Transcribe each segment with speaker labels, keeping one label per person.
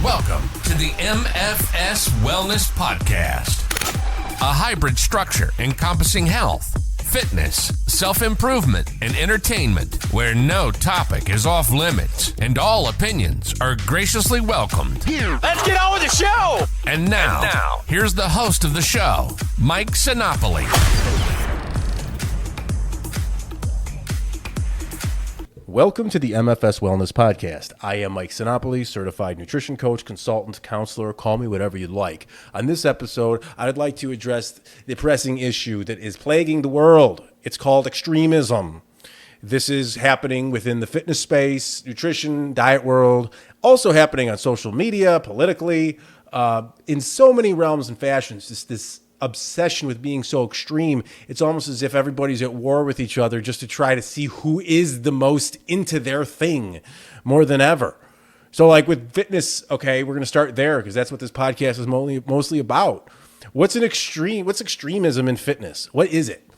Speaker 1: Welcome to the MFS Wellness Podcast, a hybrid structure encompassing health, fitness, self-improvement, and entertainment, where no topic is off limits and all opinions are graciously welcomed.
Speaker 2: Let's get on with the show!
Speaker 1: And now, here's the host of the show, Mike Sinopoli.
Speaker 3: Welcome to the MFS Wellness Podcast. I am Mike Sinopoli, certified nutrition coach, consultant, counselor, call me whatever you'd like. On this episode, I'd like to address the pressing issue that is plaguing the world. It's called extremism. This is happening within the fitness space, nutrition, diet world, also happening on social media, politically, in so many realms and fashions. This obsession with being so extreme, it's almost as if everybody's at war with each other just to try to see who is the most into their thing more than ever. So like with fitness, okay, we're going to start there because that's what this podcast is mostly about. What's extremism in fitness? What is it?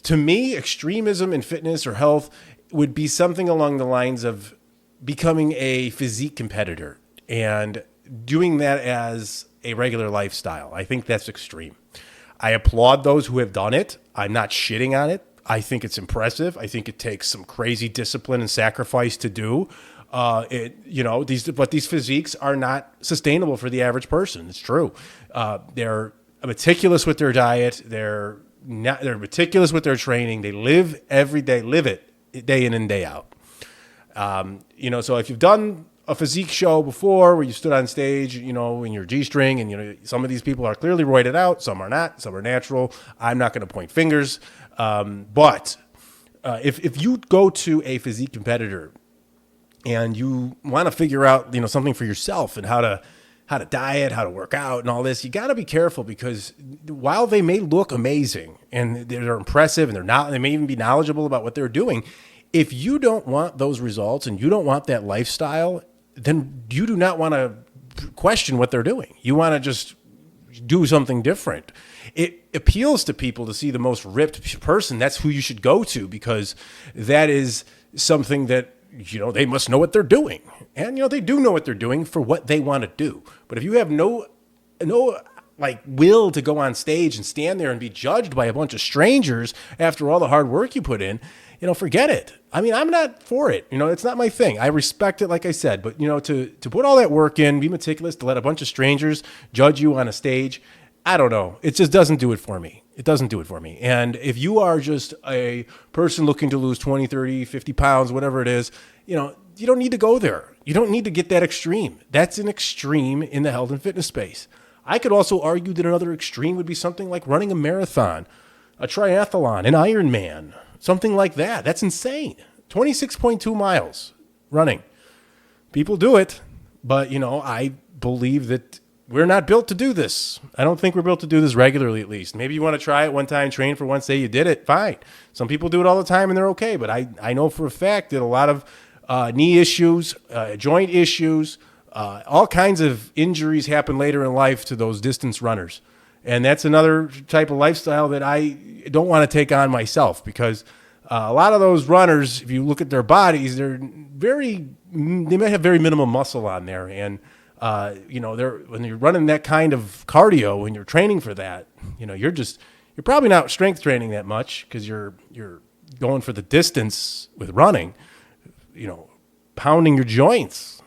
Speaker 3: To me, extremism in fitness or health would be something along the lines of becoming a physique competitor and doing that as a regular lifestyle. I think that's extreme. I applaud those who have done it. I'm not shitting on it. I think it's impressive. I think it takes some crazy discipline and sacrifice to do. These physiques are not sustainable for the average person. It's true. They're meticulous with their diet. They're meticulous with their training. They live every day, live it day in and day out. So if you've done a physique show before where you stood on stage, in your G-string, and, some of these people are clearly roided out, some are not, some are natural. I'm not going to point fingers. But if you go to a physique competitor and you want to figure out, something for yourself and how to diet, how to work out and all this, you got to be careful because while they may look amazing and they're impressive and they may even be knowledgeable about what they're doing, if you don't want those results and you don't want that lifestyle, then you do not want to question what they're doing. You want to just do something different. It appeals to people to see the most ripped person. That's who you should go to because that is something that, they must know what they're doing. And, they do know what they're doing for what they want to do. But if you have no will to go on stage and stand there and be judged by a bunch of strangers after all the hard work you put in, forget it. I mean, I'm not for it. It's not my thing. I respect it, like I said, but to put all that work in, be meticulous, to let a bunch of strangers judge you on a stage, I don't know. It just doesn't do it for me. It doesn't do it for me. And if you are just a person looking to lose 20, 30, 50 pounds, whatever it is, you don't need to go there. You don't need to get that extreme. That's an extreme in the health and fitness space. I could also argue that another extreme would be something like running a marathon, a triathlon, an Ironman, something like that. That's insane. 26.2 miles running. People do it, but, I believe that we're not built to do this. I don't think we're built to do this regularly, at least. Maybe you want to try it one time, train for one, say you did it, fine. Some people do it all the time and they're okay, but I know for a fact that a lot of knee issues, joint issues, all kinds of injuries happen later in life to those distance runners. And that's another type of lifestyle that I don't want to take on myself because a lot of those runners, if you look at their bodies, they might have very minimal muscle on there. And, when you're running that kind of cardio, when you're training for that, you're probably not strength training that much because you're going for the distance with running, pounding your joints.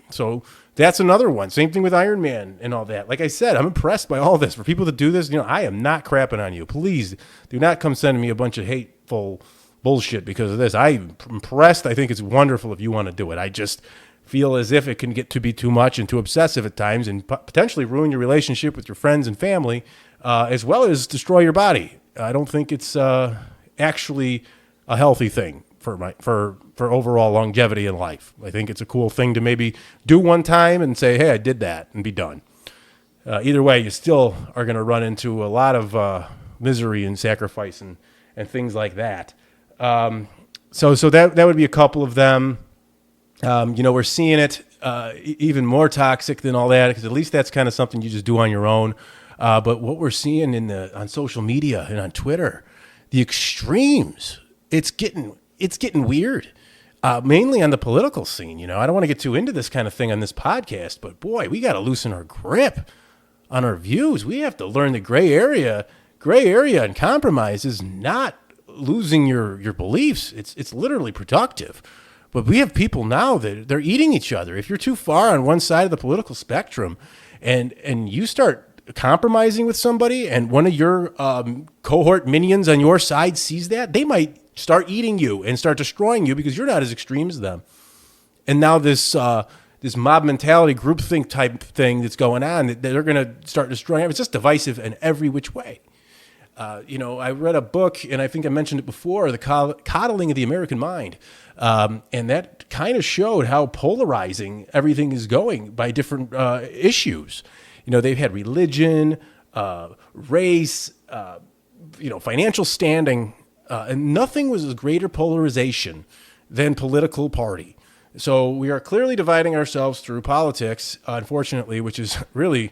Speaker 3: So that's another one. Same thing with Ironman and all that. Like I said, I'm impressed by all this. For people that do this, I am not crapping on you. Please do not come sending me a bunch of hateful bullshit because of this. I'm impressed. I think it's wonderful if you want to do it. I just feel as if it can get to be too much and too obsessive at times and potentially ruin your relationship with your friends and family, as well as destroy your body. I don't think it's actually a healthy thing for overall longevity in life. I think it's a cool thing to maybe do one time and say, hey, I did that and be done. Either way, you still are going to run into a lot of misery and sacrifice and things like that. So that would be a couple of them. We're seeing it even more toxic than all that because at least that's kind of something you just do on your own. But what we're seeing on social media and on Twitter, the extremes, it's getting weird. mainly on the political scene. I don't want to get too into this kind of thing on this podcast, but boy, we got to loosen our grip on our views. We have to learn the gray area. Gray area and compromise is not losing your beliefs. It's literally productive. But we have people now that they're eating each other. If you're too far on one side of the political spectrum and you start compromising with somebody and one of your cohort minions on your side sees that, they might start eating you and start destroying you because you're not as extreme as them. And now this mob mentality, groupthink type thing that's going on, that they're going to start destroying. It's just divisive in every which way. I read a book, and I think I mentioned it before, The Coddling of the American Mind. And that kind of showed how polarizing everything is going by different issues. They've had religion, race, financial standing, and nothing was a greater polarization than political party. So we are clearly dividing ourselves through politics, unfortunately, which is really,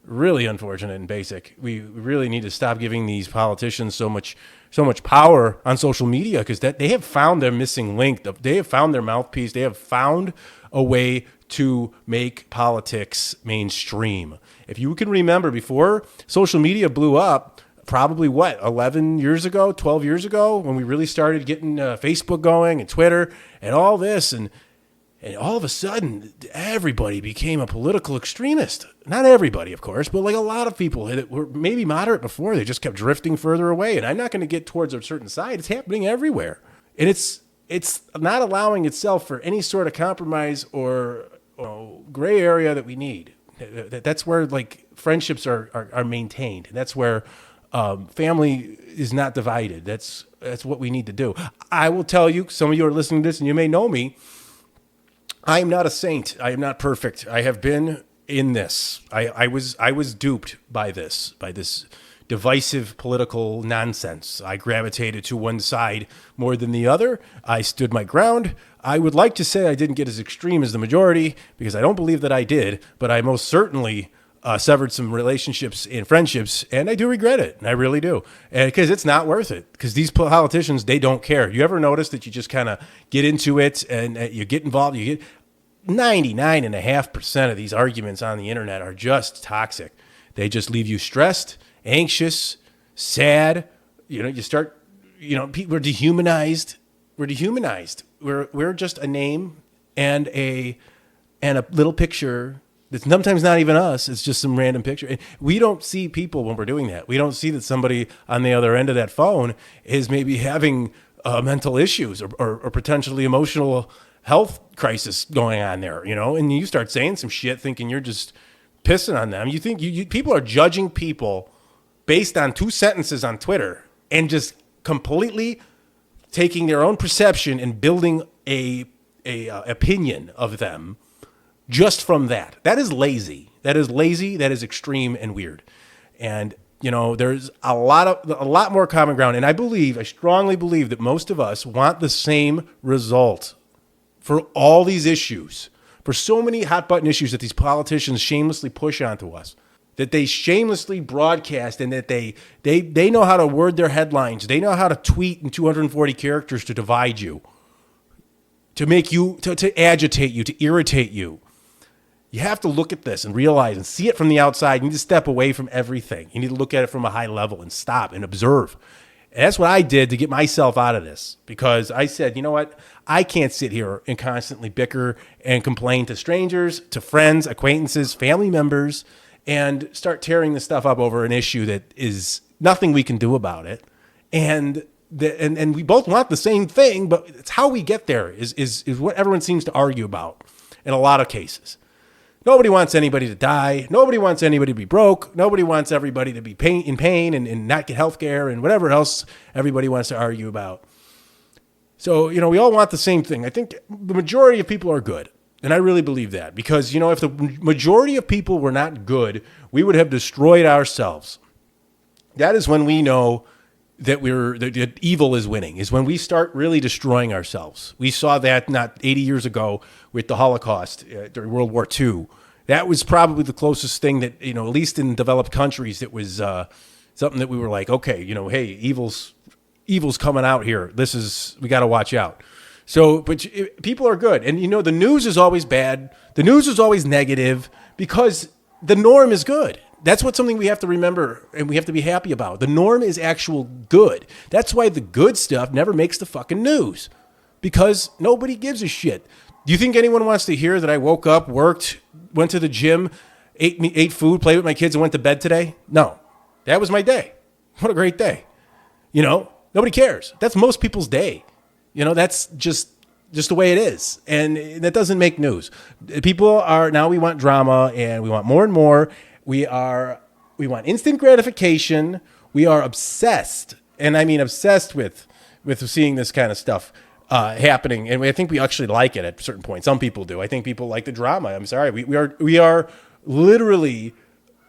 Speaker 3: really unfortunate and basic. We really need to stop giving these politicians so much power on social media, because they have found their missing link. They have found their mouthpiece. They have found a way to make politics mainstream. If you can remember, before social media blew up, probably 11 years ago, 12 years ago, when we really started getting Facebook going and Twitter and all this, and all of a sudden everybody became a political extremist. Not everybody, of course, but like a lot of people that were maybe moderate before, they just kept drifting further away. And I'm not going to get towards a certain side. It's happening everywhere. And it's not allowing itself for any sort of compromise or gray area that we need. That's where like friendships are maintained. That's where family is not divided. That's what we need to do. I will tell you, some of you are listening to this and you may know me. I am not a saint. I am not perfect. I have been in this. I was duped by this divisive political nonsense. I gravitated to one side more than the other. I stood my ground. I would like to say I didn't get as extreme as the majority, because I don't believe that I did, but I most certainly severed some relationships and friendships, and I do regret it, and I really do, because it's not worth it, because these politicians, they don't care. You ever notice that you just kind of get into it, and you get involved, 99.5% of these arguments on the internet are just toxic. They just leave you stressed, anxious, sad. You start, we're dehumanized. We're dehumanized. We're just a name and a little picture that's sometimes not even us. It's just some random picture. And we don't see people when we're doing that. We don't see that somebody on the other end of that phone is maybe having mental issues or potentially emotional health crisis going on there, and you start saying some shit thinking you're just pissing on them. You think people are judging people based on 2 sentences on Twitter and just completely taking their own perception and building a opinion of them just from that. That is lazy. That is lazy. That is extreme and weird. And there's a lot more common ground. And I strongly believe that most of us want the same result for all these issues, for so many hot button issues that these politicians shamelessly push onto us, that they shamelessly broadcast, and that they know how to word their headlines. They know how to tweet in 240 characters to divide you, to make you, to agitate you, to irritate you. You have to look at this and realize and see it from the outside. You need to step away from everything. You need to look at it from a high level and stop and observe. And that's what I did to get myself out of this, because I said, you know what? I can't sit here and constantly bicker and complain to strangers, to friends, acquaintances, family members, and start tearing this stuff up over an issue that is nothing we can do about it. And we both want the same thing, but it's how we get there is what everyone seems to argue about in a lot of cases. Nobody wants anybody to die. Nobody wants anybody to be broke. Nobody wants everybody to be in pain and not get health care and whatever else everybody wants to argue about. So, we all want the same thing. I think the majority of people are good. And I really believe that, because, if the majority of people were not good, we would have destroyed ourselves. That is when we know that evil is winning, is when we start really destroying ourselves. We saw that not 80 years ago with the Holocaust during World War II. That was probably the closest thing that, at least in developed countries, it was something that we were like, okay, hey, evil's coming out here. We got to watch out. So, but people are good. And, the news is always bad. The news is always negative because the norm is good. That's something we have to remember and we have to be happy about. The norm is actual good. That's why the good stuff never makes the fucking news because nobody gives a shit. Do you think anyone wants to hear that I woke up, worked, went to the gym, ate food, played with my kids, and went to bed today? No. That was my day. What a great day. Nobody cares. That's most people's day. That's just the way it is. And that doesn't make news. People now we want drama and we want more and more. We want instant gratification. We are obsessed. And I mean obsessed with seeing this kind of stuff happening. And I think we actually like it at a certain point. Some people do. I think people like the drama. I'm sorry. We are literally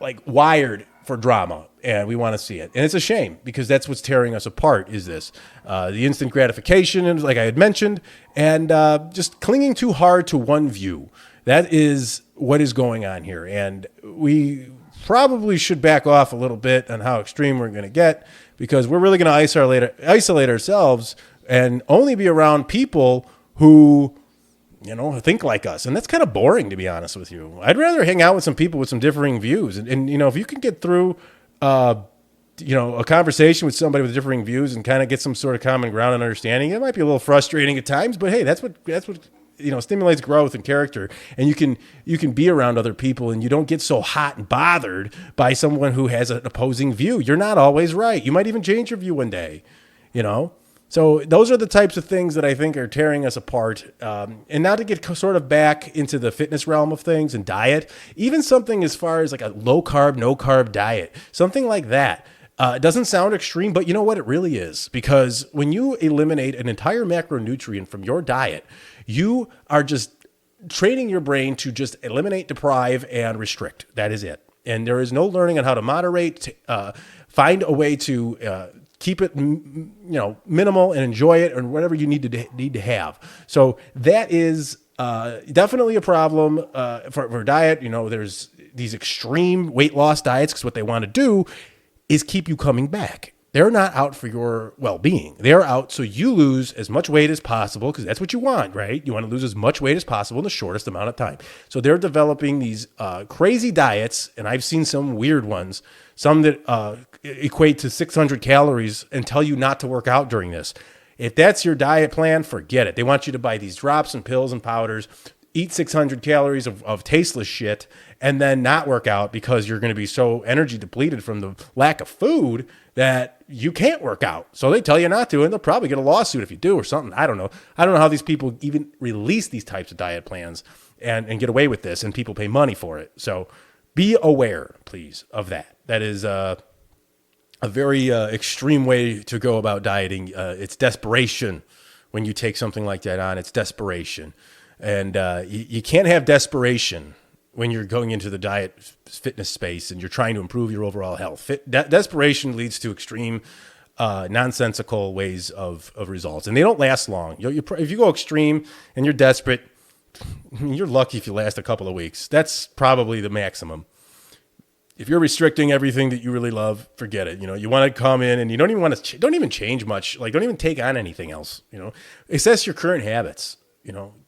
Speaker 3: like wired for drama and we want to see it. And it's a shame because that's what's tearing us apart is this. The instant gratification, like I had mentioned, and just clinging too hard to one view. That is what is going on here. And we probably should back off a little bit on how extreme we're going to get because we're really going to isolate ourselves and only be around people who, think like us. And that's kind of boring, to be honest with you. I'd rather hang out with some people with some differing views. And if you can get through, a conversation with somebody with differing views and kind of get some sort of common ground and understanding, it might be a little frustrating at times, but hey, that's what stimulates growth and character. And you can be around other people and you don't get so hot and bothered by someone who has an opposing view. You're not always right. You might even change your view one day, So those are the types of things that I think are tearing us apart. And now to get sort of back into the fitness realm of things and diet, even something as far as like a low carb, no carb diet, something like that. It doesn't sound extreme, but you know what? It really is. Because when you eliminate an entire macronutrient from your diet, you are just training your brain to just eliminate, deprive, and restrict. That is it. And there is no learning on how to moderate, find a way to keep it, minimal and enjoy it, or whatever you need to have. So that is definitely a problem for diet. There's these extreme weight loss diets because what they want to do is keep you coming back. They're not out for your well-being. They're out so you lose as much weight as possible because that's what you want, right? You want to lose as much weight as possible in the shortest amount of time. So they're developing these crazy diets, and I've seen some weird ones, some that equate to 600 calories and tell you not to work out during this. If that's your diet plan, forget it. They want you to buy these drops and pills and powders, eat 600 calories of tasteless shit, and then not work out because you're going to be so energy depleted from the lack of food that you can't work out. So they tell you not to, and they'll probably get a lawsuit if you do or something. I don't know. I don't know how these people even release these types of diet plans and get away with this, and people pay money for it. So be aware, please, of that. That is a very extreme way to go about dieting. It's desperation when you take something like that on. It's desperation. And you can't have desperation when you're going into the diet fitness space and you're trying to improve your overall health. Desperation leads to extreme, nonsensical ways of results, and they don't last long. If you go extreme and you're desperate, you're lucky if you last a couple of weeks. That's probably the maximum. If you're restricting everything that you really love, forget it. You want to come in and you don't even want to, don't even change much. Like, don't even take on anything else. Assess your current habits.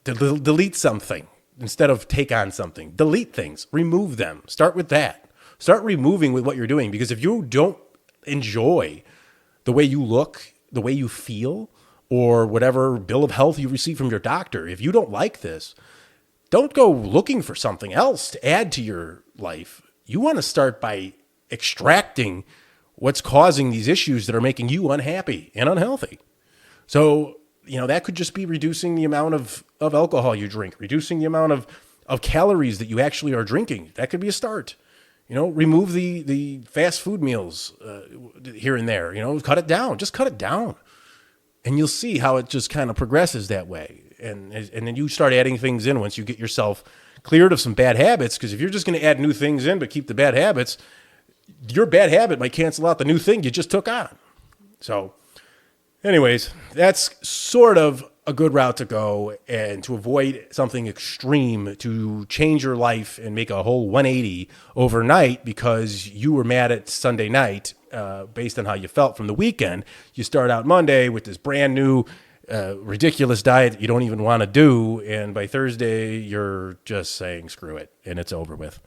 Speaker 3: Delete something instead of take on something. Delete things, remove them. Start with that. Start removing with what you're doing, because if you don't enjoy the way you look, the way you feel, or whatever bill of health you receive from your doctor, if you don't like this, don't go looking for something else to add to your life. You want to start by extracting what's causing these issues that are making you unhappy and unhealthy. So, that could just be reducing the amount of alcohol you drink, reducing the amount of calories that you actually are drinking. That could be a start. Remove the fast food meals here and there. Cut it down. Just cut it down. And you'll see how it just kind of progresses that way. And then you start adding things in once you get yourself cleared of some bad habits. Because if you're just going to add new things in but keep the bad habits, your bad habit might cancel out the new thing you just took on. So anyways, that's sort of a good route to go, and to avoid something extreme, to change your life and make a whole 180 overnight because you were mad at Sunday night based on how you felt from the weekend. You start out Monday with this brand new ridiculous diet that you don't even want to do. And by Thursday, you're just saying, screw it, and it's over with.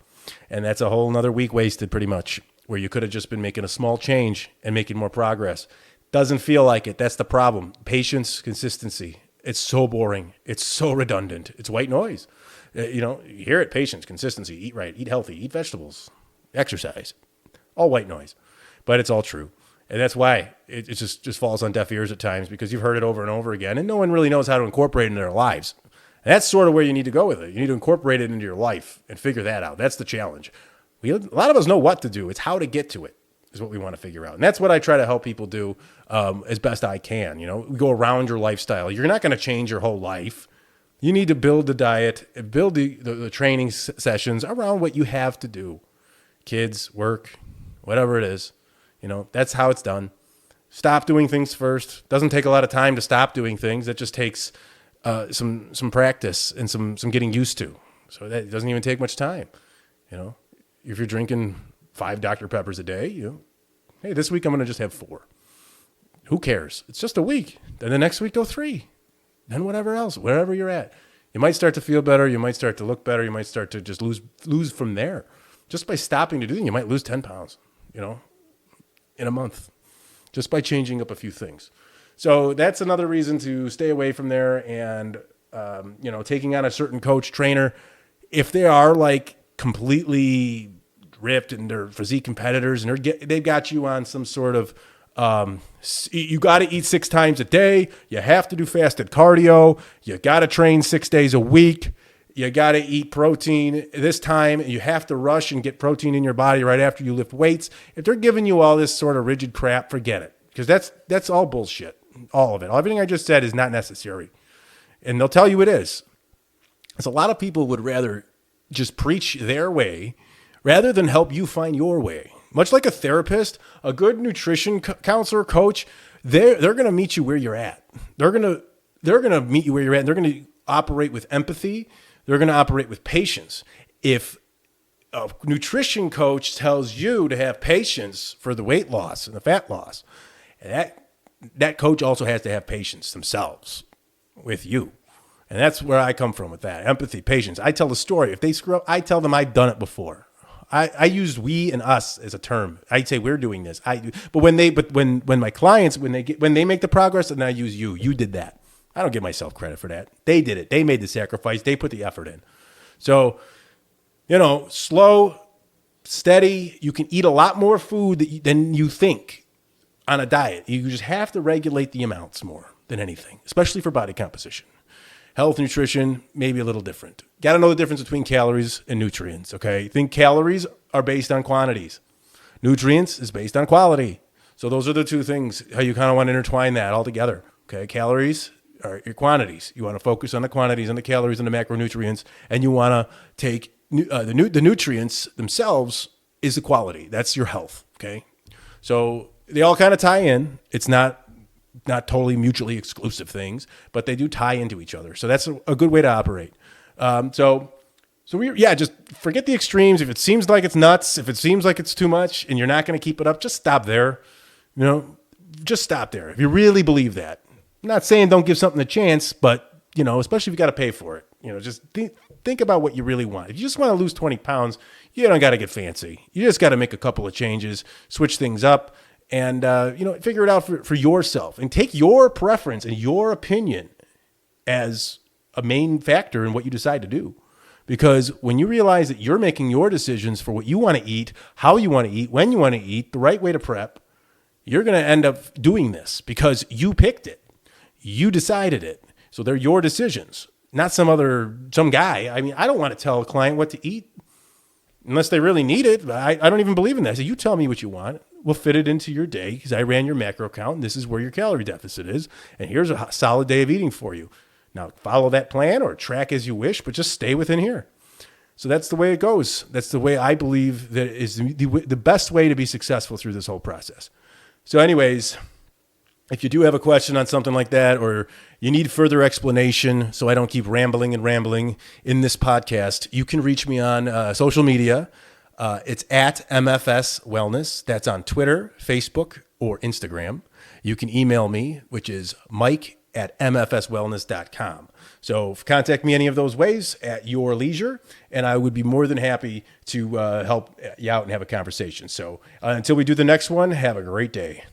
Speaker 3: And that's a whole nother week wasted pretty much, where you could have just been making a small change and making more progress. Doesn't feel like it. That's the problem. Patience, consistency. It's so boring. It's so redundant. It's white noise. You hear it, patience, consistency, eat right, eat healthy, eat vegetables, exercise. All white noise. But it's all true. And that's why it just falls on deaf ears at times, because you've heard it over and over again, and no one really knows how to incorporate it into their lives. And that's sort of where you need to go with it. You need to incorporate it into your life and figure that out. That's the challenge. A lot of us know what to do. It's how to get to it is what we want to figure out. And that's what I try to help people do as best I can. We go around your lifestyle. You're not going to change your whole life. You need to build the diet, build the training sessions around what you have to do. Kids, work, whatever it is. That's how it's done. Stop doing things first. Doesn't take a lot of time to stop doing things. That just takes some practice and some getting used to. So that doesn't even take much time. If you're drinking 5 Dr. Peppers a day, hey, this week I'm going to just have 4. Who cares? It's just a week. Then the next week go 3. Then whatever else, wherever you're at. You might start to feel better. You might start to look better. You might start to just lose from there. Just by stopping to do things, you might lose 10 pounds, in a month, just by changing up a few things. So that's another reason to stay away from there. And, taking on a certain coach, trainer, if they are like completely ripped and they're physique competitors and they've got you on some sort of, you got to eat 6 times a day. You have to do fasted cardio. You got to train 6 days a week. You got to eat protein this time. You have to rush and get protein in your body right after you lift weights. If they're giving you all this sort of rigid crap, forget it. Because that's all bullshit. All of it. Everything I just said is not necessary. And they'll tell you it is. Because a lot of people would rather just preach their way rather than help you find your way. Much like a therapist, a good nutrition counselor, coach, they're going to meet you where you're at. They're going to meet you where you're at, and they're going to operate with empathy. They're going to operate with patience. If a nutrition coach tells you to have patience for the weight loss and the fat loss, and that coach also has to have patience themselves with you. And that's where I come from with that. Empathy, patience. I tell the story. If they screw up, I tell them I've done it before. I use we and us as a term. I'd say we're doing this. But when my clients, when they make the progress, then I use you. You did that. I don't give myself credit for that. They did it. They made the sacrifice. They put the effort in. So, slow, steady. You can eat a lot more food than you think on a diet. You just have to regulate the amounts more than anything, especially for body composition. Health, nutrition, maybe a little different. Got to know the difference between calories and nutrients, okay? Think calories are based on quantities. Nutrients is based on quality. So those are the two things, how you kind of want to intertwine that all together, okay? Calories are your quantities. You want to focus on the quantities and the calories and the macronutrients, and you want to take the nutrients themselves is the quality. That's your health, okay? So they all kind of tie in. It's not totally mutually exclusive things, but they do tie into each other. So that's a good way to operate. So just forget the extremes. If it seems like it's nuts, if it seems like it's too much and you're not going to keep it up, just stop there. Just stop there. If you really believe that. I'm not saying don't give something a chance, but especially if you got to pay for it, just think about what you really want. If you just want to lose 20 pounds, you don't got to get fancy. You just got to make a couple of changes, switch things up. And, figure it out for yourself and take your preference and your opinion as a main factor in what you decide to do. Because when you realize that you're making your decisions for what you want to eat, how you want to eat, when you want to eat, the right way to prep, you're going to end up doing this because you picked it. You decided it. So they're your decisions, not some guy. I mean, I don't want to tell a client what to eat unless they really need it. I don't even believe in that. So you tell me what you want. We'll fit it into your day because I ran your macro count and this is where your calorie deficit is. And here's a solid day of eating for you. Now follow that plan or track as you wish, but just stay within here. So that's the way it goes. That's the way I believe that is the best way to be successful through this whole process. So anyways, if you do have a question on something like that, or you need further explanation so I don't keep rambling in this podcast, you can reach me on social media. It's at MFS Wellness. That's on Twitter, Facebook, or Instagram. You can email me, which is Mike at mfswellness.com. So contact me any of those ways at your leisure, and I would be more than happy to help you out and have a conversation. So until we do the next one, have a great day.